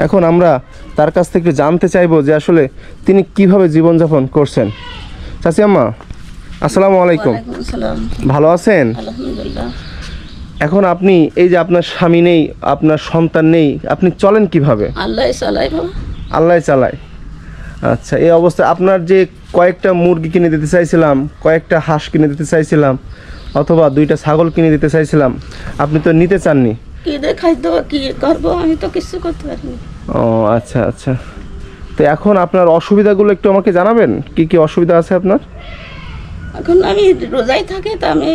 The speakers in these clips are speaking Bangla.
এখন আমরা তার কাছ থেকে জানতে চাইবো যে আসলে তিনি কিভাবে জীবনযাপন করছেন। চাচি আম্মা, আসসালামু আলাইকুম। ভালো আছেন? আলহামদুলিল্লাহ। এখন আপনি এই যে আপনার স্বামী নেই, আপনার সন্তান নেই, আপনি চলেন কিভাবে? আল্লাহ চালায় বাবা। আল্লাহ চালায়। আচ্ছা, এই অবস্থায় আপনার যে কয়েকটা মুরগি কিনে দিতে চাইছিলাম, কয়েকটা হাঁস কিনে দিতে চাইছিলাম, অথবা 2টা ছাগল কিনে দিতে চাইছিলাম, আপনি তো নিতে চাননি। কি দেখাই দেবো, কি করবো, আমি তো কিছু করতে পারিনি। ও আচ্ছা আচ্ছা, তো এখন আপনার অসুবিধাগুলো একটু আমাকে জানাবেন, কি কি অসুবিধা আছে আপনার? এখন আমি রোজাই থাকি, তা আমি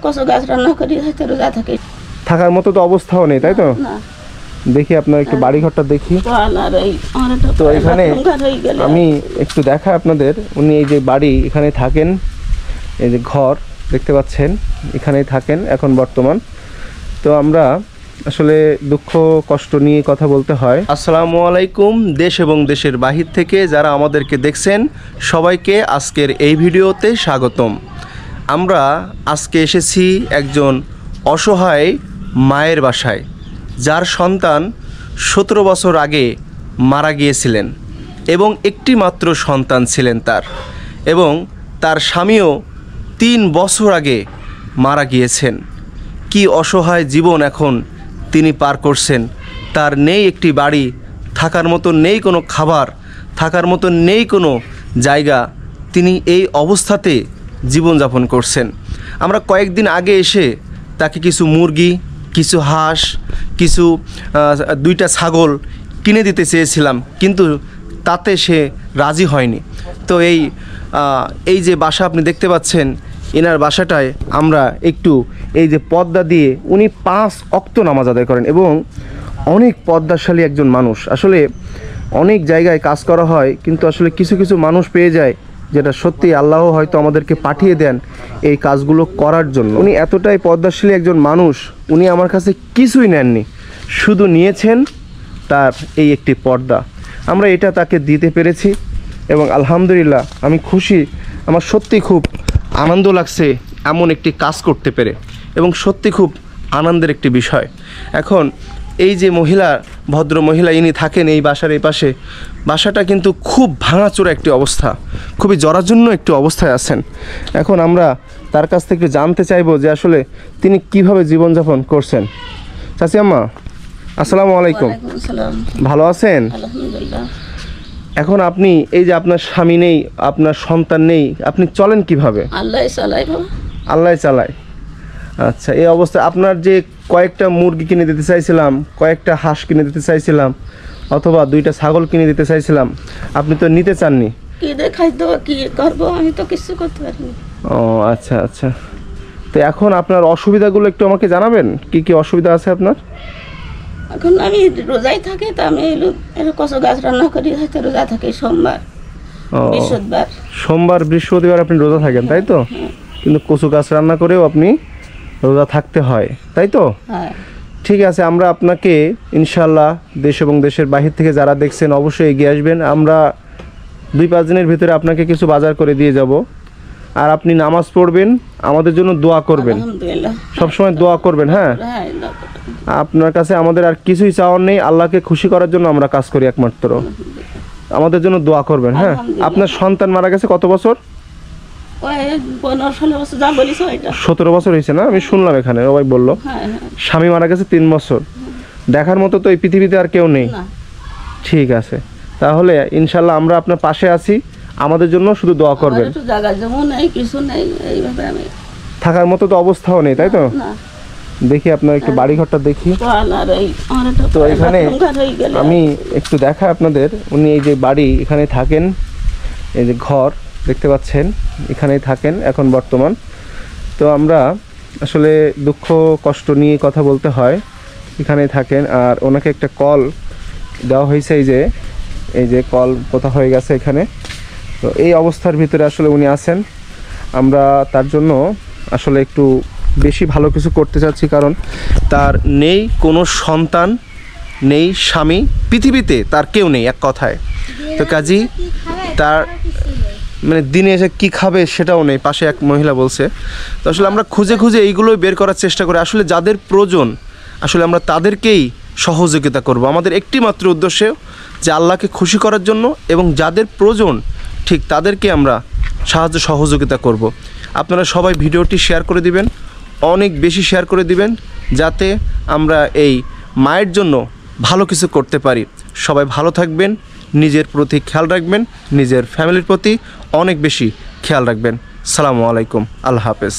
কচু গাছ রান্না করি, হয়তো রোজা থাকি। থাকার মতো তো অবস্থাও নেই, তাই তো? না। দেখি আপনার একটু বাড়ি ঘরটা দেখি। তো এখানে আমি একটু দেখাই আপনাদের, উনি এই যে বাড়ি এখানে থাকেন, এই যে ঘর দেখতে পাচ্ছেন, এখানেই থাকেন এখন বর্তমান। তো আমরা আসলে দুঃখ কষ্ট নিয়ে কথা বলতে হয়। আসসালামু আলাইকুম। দেশ এবং দেশের বাহির থেকে যারা আমাদেরকে দেখছেন সবাইকে আজকের এই ভিডিওতে স্বাগতম। আমরা আজকে এসেছি একজন অসহায় মায়ের বাসায়, যার সন্তান 17 বছর আগে মারা গিয়েছিলেন এবং একটি মাত্র সন্তান ছিলেন তার, এবং তার স্বামীও 3 বছর আগে মারা গিয়েছেন। কি অসহায় জীবন এখন তিনি পার করছেন। তার নেই একটি বাড়ি, থাকার মতো নেই কোনো খাবার, থাকার মতো নেই কোনো জায়গা। তিনি এই অবস্থাতে জীবনযাপন করছেন। আমরা কয়েকদিন আগে এসে তাকে কিছু মুরগি, কিছু হাঁস, কিছু 2টা ছাগল কিনে দিতে চেয়েছিলাম, কিন্তু তাতে সে রাজি হয়নি। তো এই যে বাসা আপনি দেখতে পাচ্ছেন, এনার বাসাটায় আমরা একটু এই যে পর্দা দিয়ে, উনি 5 ওয়াক্ত নামাজ আদায় করেন এবং অনেক পর্দাশালী একজন মানুষ। আসলে অনেক জায়গায় কাজ করা হয়, কিন্তু আসলে কিছু কিছু মানুষ পেয়ে যায় যেটা সত্যি আল্লাহ হয়তো আমাদেরকে পাঠিয়ে দেন এই কাজগুলো করার জন্য। উনি এতটাই পর্দাশালী একজন মানুষ, উনি আমার কাছে কিছুই নেননি, শুধু নিয়েছেন তার এই একটি পর্দা। আমরা এটা তাকে দিতে পেরেছি এবং আলহামদুলিল্লাহ আমি খুশি। আমার সত্যি খুব আনন্দ লাগছে এমন একটি কাজ করতে পেরে, এবং সত্যি খুব আনন্দের একটি বিষয়। এখন এই যে ভদ্র মহিলা ইনি থাকেন এই বাসার এই পাশে, বাসাটা কিন্তু খুব ভাঙাচোরা একটি অবস্থা, খুবই জরাজীর্ণ একটি অবস্থায় আছেন। এখন আমরা তার কাছ থেকে জানতে চাইবো যে আসলে তিনি কিভাবে জীবনযাপন করছেন। চাচি আম্মা, আসসালামু আলাইকুম। ভালো আছেন? আলহামদুলিল্লাহ। এখন আপনি এই যে আপনার স্বামী নেই, আপনার সন্তান নেই, আপনি চলেন কিভাবে? আল্লাহ চালায় বাবা। আল্লাহ চালায়। আচ্ছা, এই অবস্থায় আপনার যে কয়েকটা মুরগি কিনে দিতে চাইছিলাম, কয়েকটা হাঁস কিনে দিতে চাইছিলাম, অথবা 2টা ছাগল কিনে দিতে চাইছিলাম, আপনি তো নিতে চাননি। কি দেখাই দেবো, কি করবো, আমি তো কিছু করতে পারিনি। ও আচ্ছা আচ্ছা, তো এখন আপনার অসুবিধাগুলো একটু আমাকে জানাবেন, কি কি অসুবিধা আছে আপনার? এখন আমি রোজাই থাকি, তা আমি কচু গাছ রান্না করি, হয়তো রোজা থাকি সোমবার বৃহস্পতিবার। সোমবার বৃহস্পতিবার আপনি রোজা থাকেন, তাই তো? কিন্তু কচু গাছ রান্না করেও আপনি রোজা থাকতে হয়, তাই তো? হ্যাঁ। ঠিক আছে, আমরা আপনাকে ইনশাল্লাহ দেশ এবং দেশের বাহির থেকে যারা দেখছেন অবশ্যই এগিয়ে আসবেন। আমরা 2-5 দিনের ভিতরে আপনাকে কিছু বাজার করে দিয়ে যাব, আর আপনি নামাজ পড়বেন, আমাদের জন্য দোয়া করবেন, সবসময় দোয়া করবেন। হ্যাঁ, আপনার কাছে আমাদের আর কিছুই চাওয়ার নেই, আল্লাহকে খুশি করার জন্য আমরা কাজ করি একমাত্র। আমাদের জন্য দোয়া করবেন। হ্যাঁ, আপনার সন্তান মারা গেছে কত বছর? 17 বছর হয়েছে না? আমি শুনলাম এখানে সবাই বললো। স্বামী মারা গেছে 3 বছর। দেখার মতো তো এই পৃথিবীতে আর কেউ নেই। ঠিক আছে, তাহলে ইনশাল্লাহ আমরা আপনার পাশে আছি, আমাদের জন্য শুধু দোয়া করবেন। থাকার মতো তো অবস্থাও নেই, তাই তো? দেখি আপনার একটু বাড়ি ঘরটা দেখি। তো এখানে আমি একটু দেখাই আপনাদের, উনি এই যে বাড়ি এখানে থাকেন, এই যে ঘর দেখতে পাচ্ছেন, এখানেই থাকেন এখন বর্তমান। তো আমরা আসলে দুঃখ কষ্ট নিয়ে কথা বলতে হয়, এখানেই থাকেন। আর ওনাকে একটা কল দেওয়া হয়েছে, এই যে কল কোথা হয়ে গেছে এখানে। তো এই অবস্থার ভিতরে আসলে উনি আছেন। আমরা তার জন্য আসলে একটু বেশি ভালো কিছু করতে চাচ্ছি, কারণ তার নেই কোনো সন্তান, নেই স্বামী, পৃথিবীতে তার কেউ নেই এক কথায়। তো কাজী তার মানে দিনে এসে কি খাবে সেটাও নেই, পাশে এক মহিলা বলছে। তো আসলে আমরা খুঁজে খুঁজে এইগুলোই বের করার চেষ্টা করি। আসলে যাদের প্রয়োজন আসলে আমরা তাদেরকেই সহযোগিতা করব। আমাদের একটি মাত্র উদ্দেশ্য যে আল্লাহকে খুশি করার জন্য এবং যাদের প্রয়োজন ঠিক তাদেরকে আমরা সাহায্য সহযোগিতা করব। আপনারা সবাই ভিডিওটি শেয়ার করে দিবেন, অনেক বেশি শেয়ার করে দিবেন, যাতে আমরা এই মায়ের জন্য ভালো কিছু করতে পারি। সবাই ভালো থাকবেন, নিজের প্রতি খেয়াল রাখবেন, নিজের ফ্যামিলির প্রতি অনেক বেশি খেয়াল রাখবেন। আসসালামু আলাইকুম, আল্লাহ হাফেজ।